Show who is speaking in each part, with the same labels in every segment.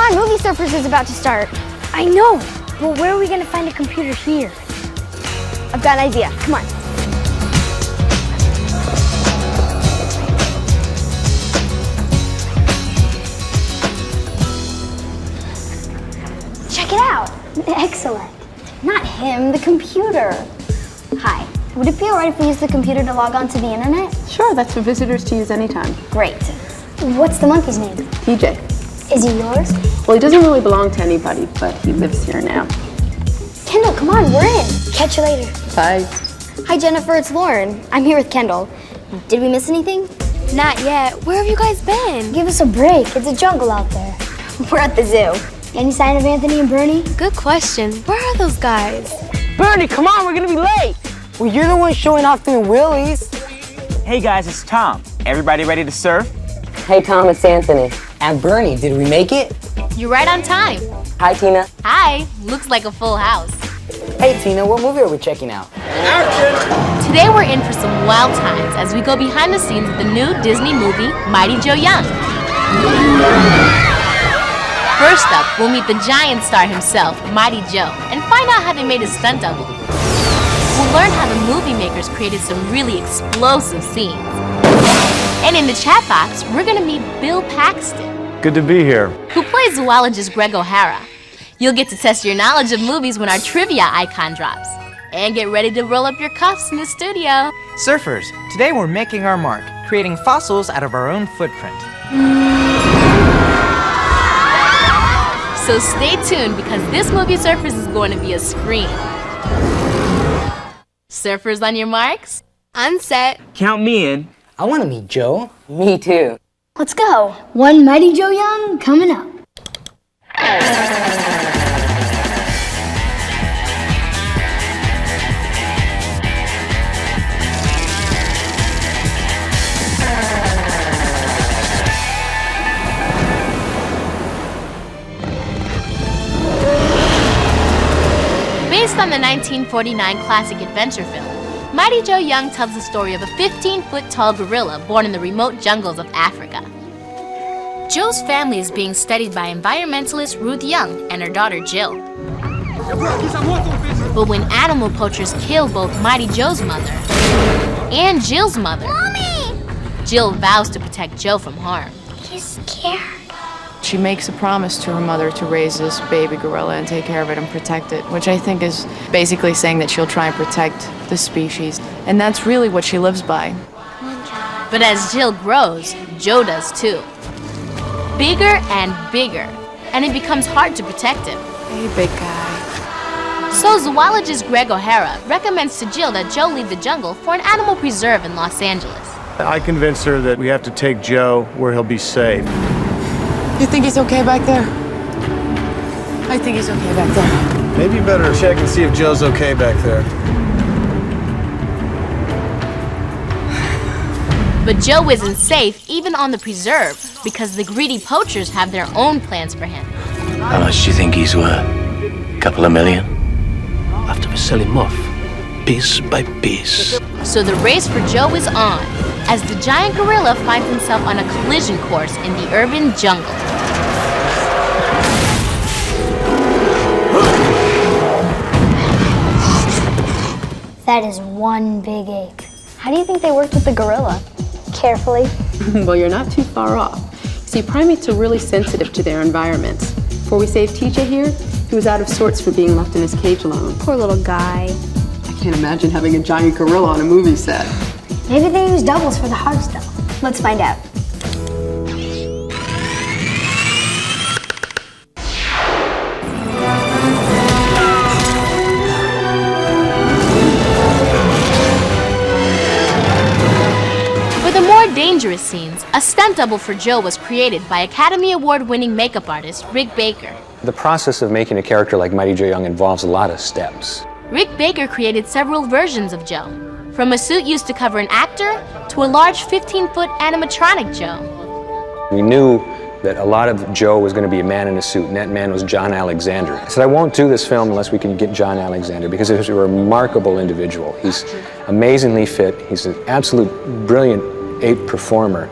Speaker 1: on, Movie Surfers is about to start. I know, but where are we gonna find a computer here? I've got an idea, come on. Check it out. Excellent. Not him, the computer. Hi. Would it be all right if we use the computer to log on to the internet?
Speaker 2: Sure, that's for visitors to use anytime.
Speaker 1: Great. What's the monkey's name?
Speaker 2: TJ.
Speaker 1: Is he yours?
Speaker 2: Well, he doesn't really belong to anybody, but he lives here now.
Speaker 1: Kendall, come on, we're in. Catch you later.
Speaker 2: Bye.
Speaker 1: Hi, Jennifer, it's Lauren. I'm here with Kendall. Did we miss anything?
Speaker 3: Not yet. Where have you guys been?
Speaker 1: Give us a break. It's a jungle out there. We're at the zoo. Any sign of Anthony and Bernie?
Speaker 3: Good question. Where are those guys?
Speaker 4: Bernie, come on, we're gonna be late.
Speaker 5: Well, you're the one showing off doing wheelies.
Speaker 4: Hey guys, it's Tom. Everybody ready to surf?
Speaker 5: Hey, Tom, it's Anthony. And Bernie, did we make it?
Speaker 3: You're right on time.
Speaker 5: Hi, Tina.
Speaker 3: Hi. Looks like a full house.
Speaker 5: Hey, Tina, what movie are we checking out?
Speaker 3: Today we're in for some wild times as we go behind the scenes of the new Disney movie, Mighty Joe Young. First up, we'll meet the giant star himself, Mighty Joe, and find out how they made his stunt double. We'll learn how the movie makers created some really explosive scenes. And in the chat box, we're gonna meet Bill Paxton,
Speaker 6: Good to be here.
Speaker 3: who plays zoologist Greg O'Hara. You'll get to test your knowledge of movies when our trivia icon drops. And get ready to roll up your cuffs in the studio.
Speaker 7: Surfers, today we're making our mark, creating fossils out of our own footprint.
Speaker 3: So stay tuned because this movie Surfers is going to be a scream. Surfers on your marks?
Speaker 8: I'm set.
Speaker 4: Count me in.
Speaker 5: I want to meet Joe. Me too.
Speaker 1: Let's go. One Mighty Joe Young coming up.
Speaker 3: Based on the 1949 classic adventure film, Mighty Joe Young tells the story of a 15-foot-tall gorilla born in the remote jungles of Africa. Joe's family is being studied by environmentalist Ruth Young and her daughter Jill. But when animal poachers kill both Mighty Joe's mother and Jill's mother, Mommy! Jill vows to protect Joe from harm.
Speaker 1: He's scared.
Speaker 2: She makes a promise to her mother to raise this baby gorilla and take care of it and protect it, which I think is basically saying that she'll try and protect the species. And that's really what she lives by.
Speaker 3: But as Jill grows, Joe does too. Bigger and bigger, and it becomes hard to protect him.
Speaker 2: Hey, big guy.
Speaker 3: So zoologist Greg O'Hara recommends to Jill that Joe leave the jungle for an animal preserve in Los Angeles.
Speaker 6: I convinced her that we have to take Joe where he'll be safe.
Speaker 2: You think he's okay back there? I think he's okay back there.
Speaker 6: Maybe you better check and see if Joe's okay back there.
Speaker 3: But Joe isn't safe even on the preserve because the greedy poachers have their own plans for him.
Speaker 9: How much do you think he's worth? Couple of million?
Speaker 10: After we sell him off, piece by piece.
Speaker 3: So the race for Joe is on as the giant gorilla finds himself on a collision course in the urban jungle.
Speaker 1: That is one big ape. How do you think they worked with the gorilla? Carefully.
Speaker 2: Well, you're not too far off. See, primates are really sensitive to their environments. Before we saved TJ here, he was out of sorts for being left in his cage alone.
Speaker 1: Poor little guy.
Speaker 2: I can't imagine having a giant gorilla on a movie set.
Speaker 1: Maybe they use doubles for the hard stuff. Let's find out.
Speaker 3: For the more dangerous scenes, a stunt double for Joe was created by Academy Award-winning makeup artist Rick Baker.
Speaker 11: The process of making a character like Mighty Joe Young involves a lot of steps.
Speaker 3: Rick Baker created several versions of Joe, from a suit used to cover an actor to a large 15-foot animatronic Joe.
Speaker 11: We knew that a lot of Joe was going to be a man in a suit, and that man was John Alexander. I said, I won't do this film unless we can get John Alexander, because he's a remarkable individual. He's amazingly fit, he's an absolute brilliant ape performer,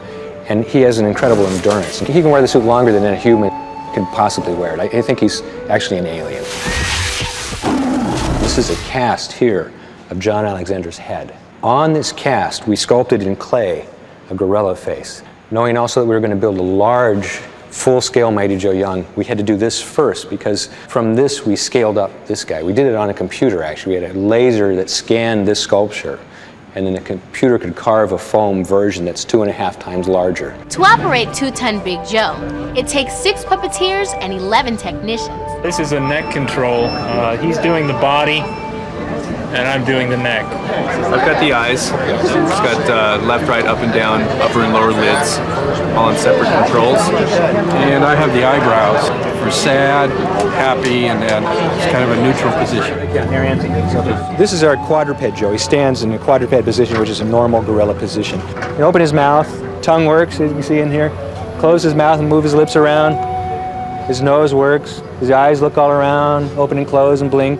Speaker 11: and he has an incredible endurance. He can wear the suit longer than a human. could possibly wear it. I think he's actually an alien. This is a cast here of John Alexander's head. On this cast, we sculpted in clay a gorilla face. Knowing also that we were going to build a large, full-scale Mighty Joe Young, we had to do this first because from this we scaled up this guy. We did it on a computer, actually. We had a laser that scanned this sculpture, and then the computer could carve a foam version that's 2.5 times larger.
Speaker 3: To operate 2-ton Big Joe, it takes 6 puppeteers and 11 technicians.
Speaker 8: This is a neck control. He's doing the body, and I'm doing the neck.
Speaker 12: I've got the eyes. It's got left, right, up and down, upper and lower lids, all on separate controls. And I have the eyebrows for sad, happy, and then it's kind of a neutral position.
Speaker 11: This is our quadruped Joe. He stands in a quadruped position, which is a normal gorilla position. You open his mouth, tongue works, as you can see in here. Close his mouth and move his lips around. His nose works. His eyes look all around, open and close and blink.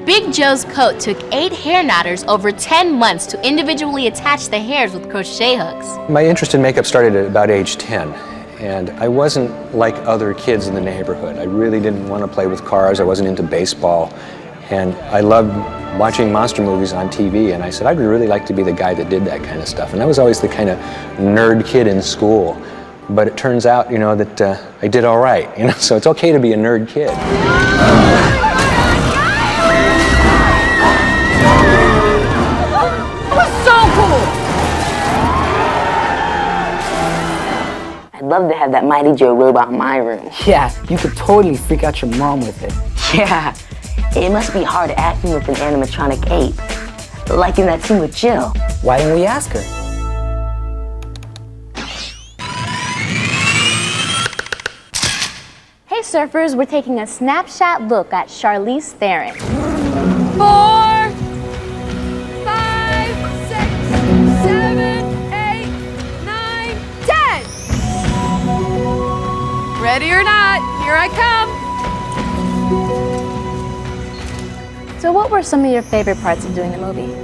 Speaker 3: Big Joe's coat took 8 hair knotters over 10 months to individually attach the hairs with crochet hooks.
Speaker 11: My interest in makeup started at about age 10, and I wasn't like other kids in the neighborhood. I really didn't want to play with cars. I wasn't into baseball, and I loved watching monster movies on TV, and I said, I'd really like to be the guy that did that kind of stuff. And I was always the kind of nerd kid in school. But it turns out, you know, that I did all right, you know, so it's okay to be a nerd kid.
Speaker 5: I'd love to have that Mighty Joe robot in my room.
Speaker 7: Yeah, you could totally freak out your mom with it.
Speaker 5: Yeah, it must be hard acting with an animatronic ape. Like in that scene with Jill.
Speaker 7: Why don't we ask her?
Speaker 1: Hey surfers, we're taking a snapshot look at Charlize Theron.
Speaker 2: 4, 5, 6, 7, 8, 9, 10. Ready or not, here I come.
Speaker 1: So what were some of your favorite parts of doing the movie?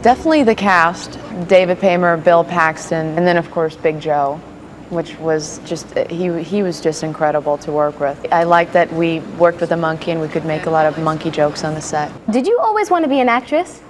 Speaker 2: Definitely the cast, David Paymer, Bill Paxton, and then of course Big Joe, which was just, he was just incredible to work with. I liked that we worked with a monkey and we could make a lot of monkey jokes on the set.
Speaker 1: Did you always want to be an actress?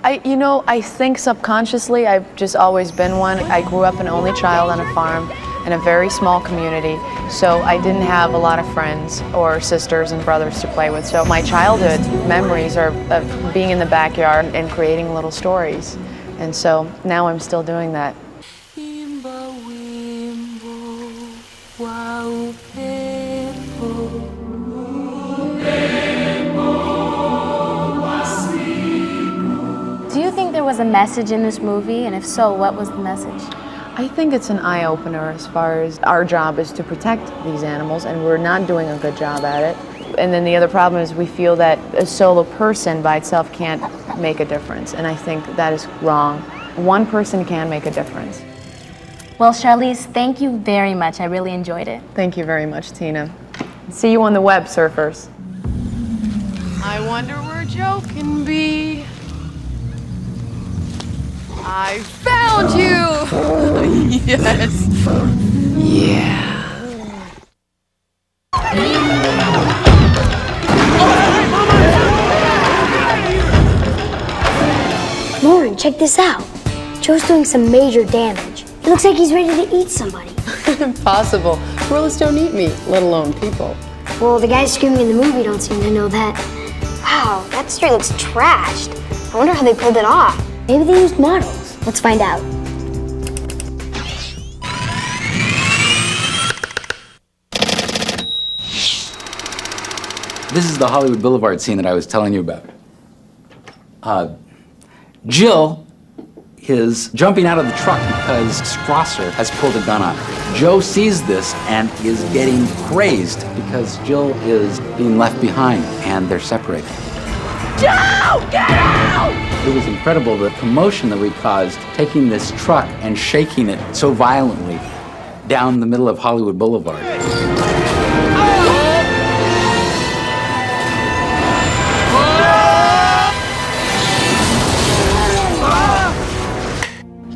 Speaker 2: I think subconsciously I've just always been one. I grew up an only child on a farm in a very small community, so I didn't have a lot of friends or sisters and brothers to play with. So my childhood memories are of being in the backyard and creating little stories. And so now I'm still doing that.
Speaker 1: Do you think there was a message in this movie, and if so, what was the message?
Speaker 2: I think it's an eye-opener as far as our job is to protect these animals, and we're not doing a good job at it. And then the other problem is we feel that a solo person by itself can't make a difference, and I think that is wrong. One person can make a difference.
Speaker 1: Well, Charlize, thank you very much. I really enjoyed it.
Speaker 2: Thank you very much, Tina. See you on the web, surfers. I wonder where Joe can be. I found you! Yes. Yeah.
Speaker 1: Lauren, check this out. Joe's doing some major damage. It looks like he's ready to eat somebody.
Speaker 2: Impossible. Gorillas don't eat meat, let alone people.
Speaker 1: Well, the guys screaming in the movie don't seem to know that. Wow, that story looks trashed. I wonder how they pulled it off. Maybe they used models. Let's find out.
Speaker 9: This is the Hollywood Boulevard scene that I was telling you about. Jill is jumping out of the truck because Strasser has pulled a gun on her. Joe sees this and is getting crazed because Jill is being left behind and they're separated. Joe, get out! It was incredible the commotion that we caused taking this truck and shaking it so violently down the middle of Hollywood Boulevard.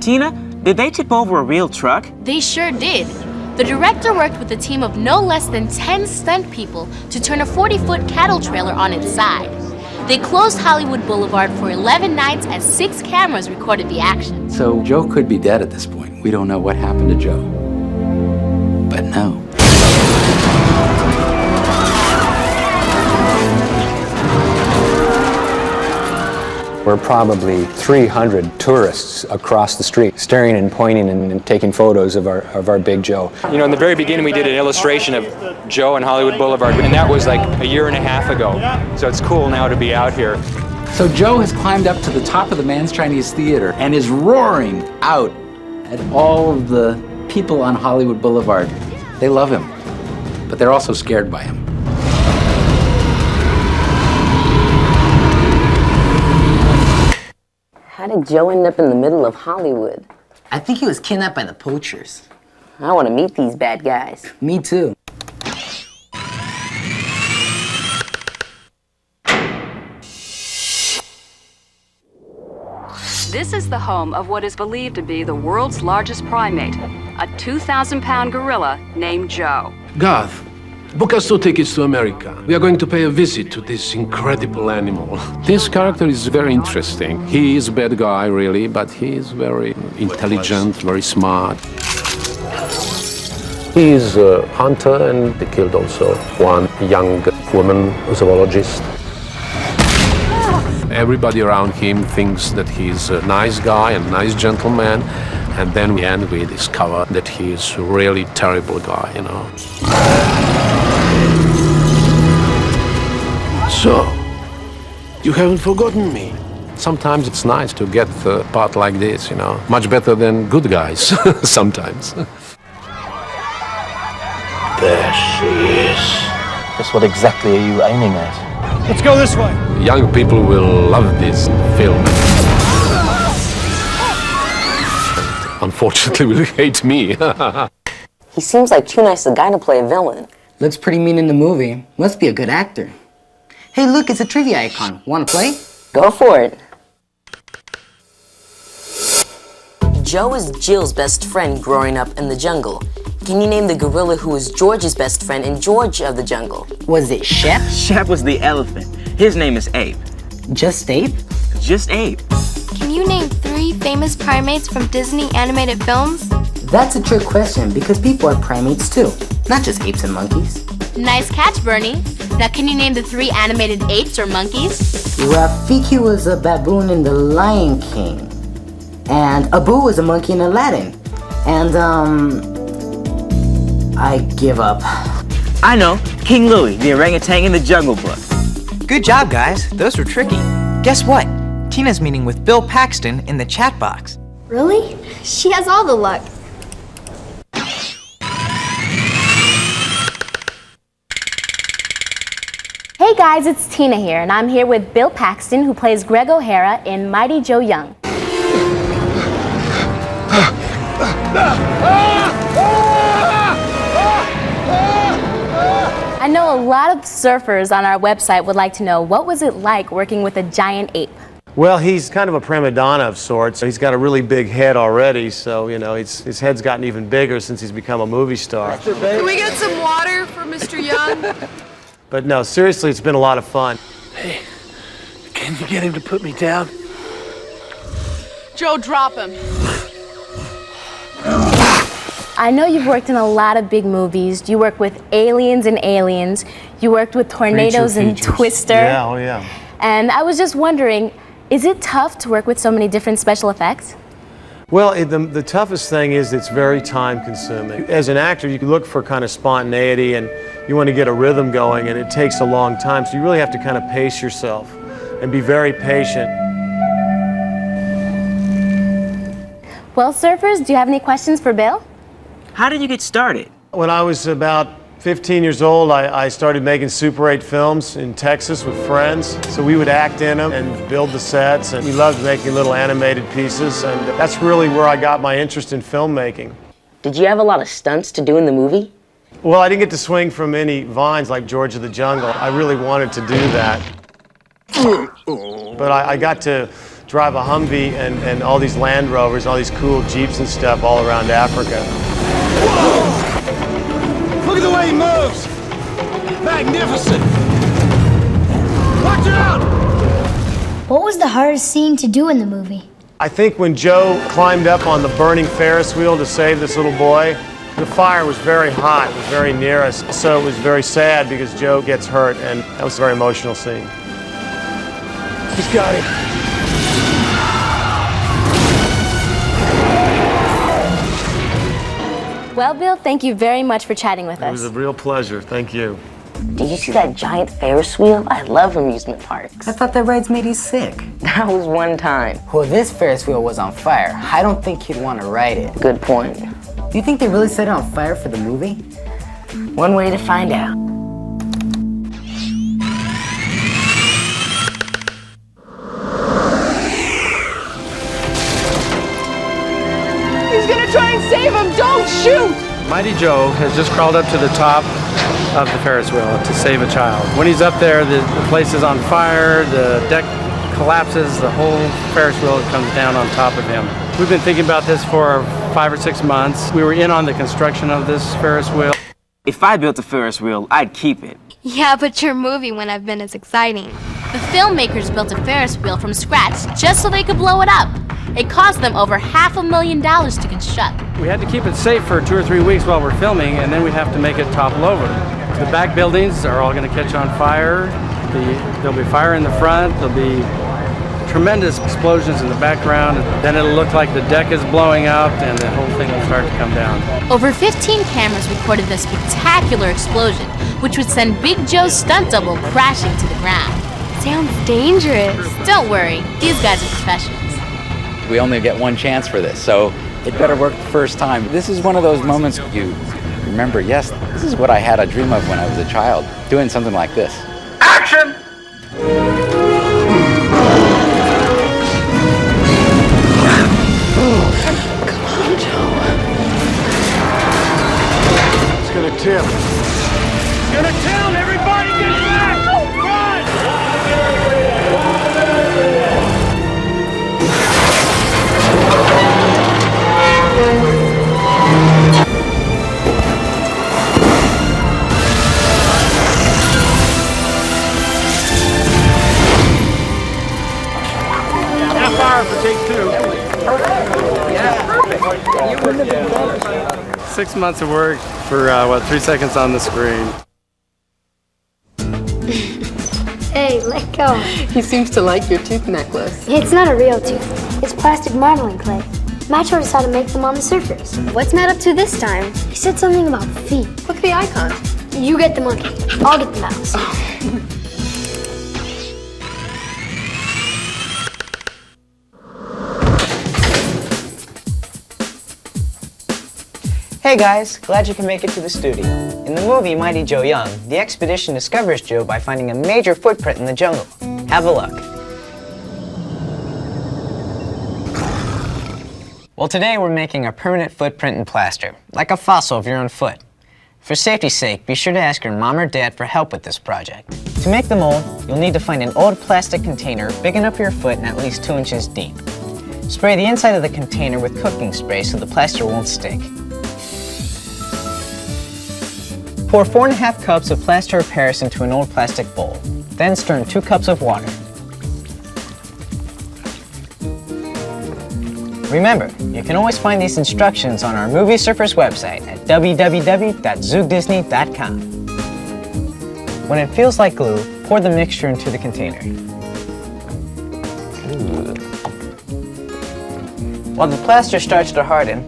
Speaker 4: Tina, did they tip over a real truck?
Speaker 3: They sure did. The director worked with a team of no less than 10 stunt people to turn a 40-foot cattle trailer on its side. They closed Hollywood Boulevard for 11 nights as 6 cameras recorded the action.
Speaker 9: So Joe could be dead at this point. We don't know what happened to Joe. But no.
Speaker 11: We're probably 300 tourists across the street, staring and pointing and taking photos of our Big Joe. You know, in the very beginning, we did an illustration of Joe on Hollywood Boulevard, and that was like a year and a half ago. So it's cool now to be out here.
Speaker 9: So Joe has climbed up to the top of the Mann's Chinese Theater and is roaring out at all of the people on Hollywood Boulevard. They love him, but they're also scared by him.
Speaker 5: How did Joe end up in the middle of Hollywood?
Speaker 13: I think he was kidnapped by the poachers.
Speaker 5: I want to meet these bad guys.
Speaker 13: Me too.
Speaker 14: This is the home of what is believed to be the world's largest primate, a 2,000-pound gorilla named Joe.
Speaker 10: Garth, book us 2 tickets to America. We are going to pay a visit to this incredible animal. This character is very interesting. He is a bad guy, really, but he is very intelligent, very smart. He is a hunter, and they killed also one young woman, a zoologist. Everybody around him thinks that he's a nice guy, a nice gentleman, and then in the end we discover that he's a really terrible guy, you know. So, you haven't forgotten me. Sometimes it's nice to get a part like this, you know. Much better than good guys, sometimes. There she is.
Speaker 15: Just what exactly are you aiming at?
Speaker 6: Let's go this way.
Speaker 10: Young people will love this film. Unfortunately, will hate me.
Speaker 5: He seems like too nice a guy to play a villain.
Speaker 13: Looks pretty mean in the movie. Must be a good actor. Hey, look, it's a trivia icon. Want to play?
Speaker 5: Go for it. Joe is Jill's best friend growing up in the jungle. Can you name the gorilla who was George's best friend in George of the Jungle?
Speaker 13: Was it Shep?
Speaker 4: Shep was the elephant. His name is Ape.
Speaker 13: Just Ape?
Speaker 4: Just Ape.
Speaker 1: Can you name 3 famous primates from Disney animated films?
Speaker 13: That's a trick question because people are primates too, not just apes and monkeys.
Speaker 3: Nice catch, Bernie. Now can you name the 3 animated apes or monkeys?
Speaker 13: Rafiki was a baboon in The Lion King. And Abu was a monkey in Aladdin. And, I give up.
Speaker 4: I know. King Louie, the orangutan in the Jungle Book.
Speaker 7: Good job, guys. Those were tricky. Guess what? Tina's meeting with Bill Paxton in the chat box.
Speaker 1: Really? She has all the luck.
Speaker 3: Hey guys, it's Tina here, and I'm here with Bill Paxton, who plays Greg O'Hara in Mighty Joe Young. I know a lot of surfers on our website would like to know, what was it like working with a giant ape?
Speaker 6: Well, he's kind of a prima donna of sorts. He's got a really big head already, so, you know, his head's gotten even bigger since he's become a movie star.
Speaker 2: Can we get some water for Mr. Young?
Speaker 6: But no, seriously, it's been a lot of fun.
Speaker 10: Hey, can you get him to put me down?
Speaker 2: Joe, drop him.
Speaker 3: I know you've worked in a lot of big movies. You work with Aliens and Aliens. You worked with Tornadoes and Twister.
Speaker 6: Yeah, oh yeah.
Speaker 3: And I was just wondering, is it tough to work with so many different special effects?
Speaker 6: Well, the toughest thing is it's very time consuming. As an actor, you look for kind of spontaneity and you want to get a rhythm going, and it takes a long time. So you really have to kind of pace yourself and be very patient.
Speaker 3: Well, surfers, do you have any questions for Bill?
Speaker 4: How did you get started?
Speaker 6: When I was about 15 years old, I started making Super 8 films in Texas with friends. So we would act in them and build the sets, and we loved making little animated pieces, and that's really where I got my interest in filmmaking.
Speaker 5: Did you have a lot of stunts to do in the movie?
Speaker 6: Well, I didn't get to swing from any vines like George of the Jungle. I really wanted to do that. But I got to drive a Humvee and all these Land Rovers, all these cool Jeeps and stuff all around Africa.
Speaker 16: Look at the way he moves! Magnificent! Watch out!
Speaker 1: What was the hardest scene to do in the movie?
Speaker 6: I think when Joe climbed up on the burning Ferris wheel to save this little boy, the fire was very hot, it was very near us, so it was very sad because Joe gets hurt, and that was a very emotional scene. He's got it.
Speaker 17: Well, Bill, thank you very much for chatting with
Speaker 6: It was
Speaker 17: us.
Speaker 6: a real pleasure, thank you.
Speaker 5: Did you see that giant Ferris wheel? I love amusement parks.
Speaker 13: I thought that rides made you sick.
Speaker 5: That was one time.
Speaker 13: Well, this Ferris wheel was on fire. I don't think you'd want to ride it.
Speaker 5: Good point.
Speaker 13: Do you think they really set it on fire for the movie?
Speaker 5: One way to find out.
Speaker 2: He's gonna try and save him! Don't shoot!
Speaker 8: Mighty Joe has just crawled up to the top of the Ferris wheel to save a child. When he's up there, the place is on fire, the deck collapses, the whole Ferris wheel comes down on top of him. We've been thinking about this for 5 or 6 months. We were in on the construction of this Ferris wheel.
Speaker 4: If I built a Ferris wheel, I'd keep it.
Speaker 17: Yeah, but your movie wouldn't have been as exciting.
Speaker 3: The filmmakers built a Ferris wheel from scratch just so they could blow it up. It cost them over $500,000 to construct.
Speaker 8: We had to keep it safe for 2 or 3 weeks while we're filming, and then we have to make it topple over. The back buildings are all going to catch on fire. There'll be fire in the front. There'll be tremendous explosions in the background. Then it'll look like the deck is blowing up, and the whole thing will start to come down.
Speaker 3: Over 15 cameras recorded the spectacular explosion, which would send Big Joe's stunt double crashing to the ground.
Speaker 17: Sounds dangerous.
Speaker 3: Don't worry, these guys are professionals.
Speaker 9: We only get one chance for this, so it better work the first time. This is one of those moments you remember, yes, this is what I had a dream of when I was a child, doing something like this.
Speaker 16: Action!
Speaker 6: It's gonna tip.
Speaker 16: It's gonna tilt! Everybody get back! Run!
Speaker 8: Half hour for take 2.
Speaker 16: Yeah, perfect.
Speaker 8: 6 months of work for, 3 seconds on the screen.
Speaker 1: Hey, let go.
Speaker 2: He seems to like your tooth necklace.
Speaker 1: It's not a real tooth. It's plastic modeling clay. Matt showed us how to make them on the surface. What's Matt up to this time? He said something about feet.
Speaker 2: Look at the icons.
Speaker 1: You get the monkey. I'll get the mouse.
Speaker 18: Hey guys, glad you can make it to the studio. In the movie Mighty Joe Young, the expedition discovers Joe by finding a major footprint in the jungle. Have a look. Well, today we're making a permanent footprint in plaster, like a fossil of your own foot. For safety's sake, be sure to ask your mom or dad for help with this project. To make the mold, you'll need to find an old plastic container big enough for your foot and at least 2 inches deep. Spray the inside of the container with cooking spray so the plaster won't stick. Pour 4½ cups of plaster of Paris into an old plastic bowl. Then stir in 2 cups of water. Remember, you can always find these instructions on our Movie Surfers website at www.zoogdisney.com. When it feels like glue, pour the mixture into the container. While the plaster starts to harden,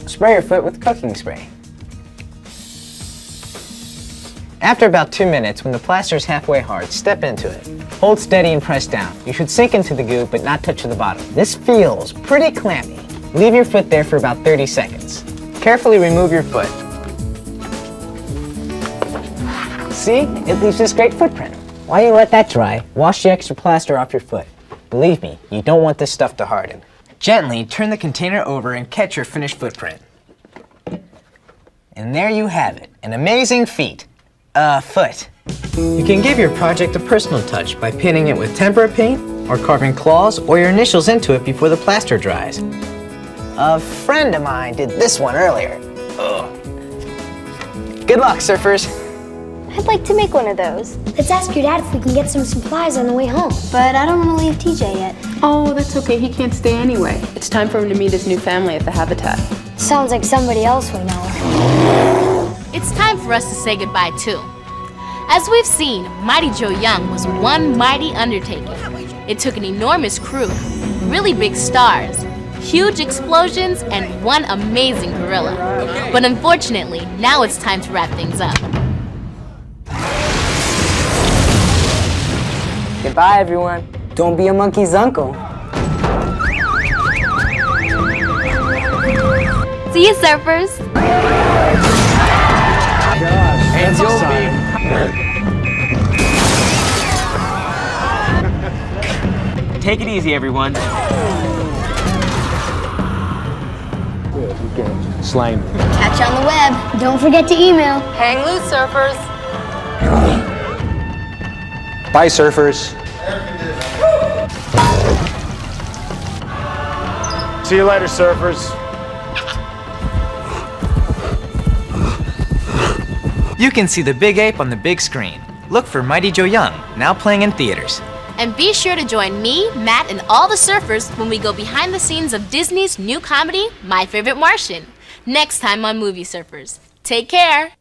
Speaker 18: spray your foot with cooking spray. After about 2 minutes, when the plaster is halfway hard, step into it. Hold steady and press down. You should sink into the goo, but not touch the bottom. This feels pretty clammy. Leave your foot there for about 30 seconds. Carefully remove your foot. See? It leaves this great footprint. While you let that dry, wash the extra plaster off your foot. Believe me, you don't want this stuff to harden. Gently turn the container over and catch your finished footprint. And there you have it, an amazing feat. Foot. You can give your project a personal touch by painting it with tempera paint, or carving claws or your initials into it before the plaster dries. A friend of mine did this one earlier. Ugh. Good luck, surfers.
Speaker 1: I'd like to make one of those. Let's ask your dad if we can get some supplies on the way home. But I don't want to leave TJ yet.
Speaker 2: Oh, that's okay. He can't stay anyway. It's time for him to meet his new family at the Habitat.
Speaker 1: Sounds like somebody else we know.
Speaker 3: It's time for us to say goodbye too. As we've seen, Mighty Joe Young was one mighty undertaking. It took an enormous crew, really big stars, huge explosions, and one amazing gorilla. But unfortunately, now it's time to wrap things up.
Speaker 18: Goodbye, everyone. Don't be a monkey's uncle.
Speaker 17: See you, surfers.
Speaker 4: And you'll be. Take it easy, everyone.
Speaker 11: Slime.
Speaker 1: Catch you on the web. Don't forget to email.
Speaker 17: Hang loose, surfers.
Speaker 11: Bye, surfers.
Speaker 6: See you later, surfers.
Speaker 7: You can see the Big Ape on the big screen. Look for Mighty Joe Young, now playing in theaters.
Speaker 3: And be sure to join me, Matt, and all the surfers when we go behind the scenes of Disney's new comedy, My Favorite Martian, next time on Movie Surfers. Take care!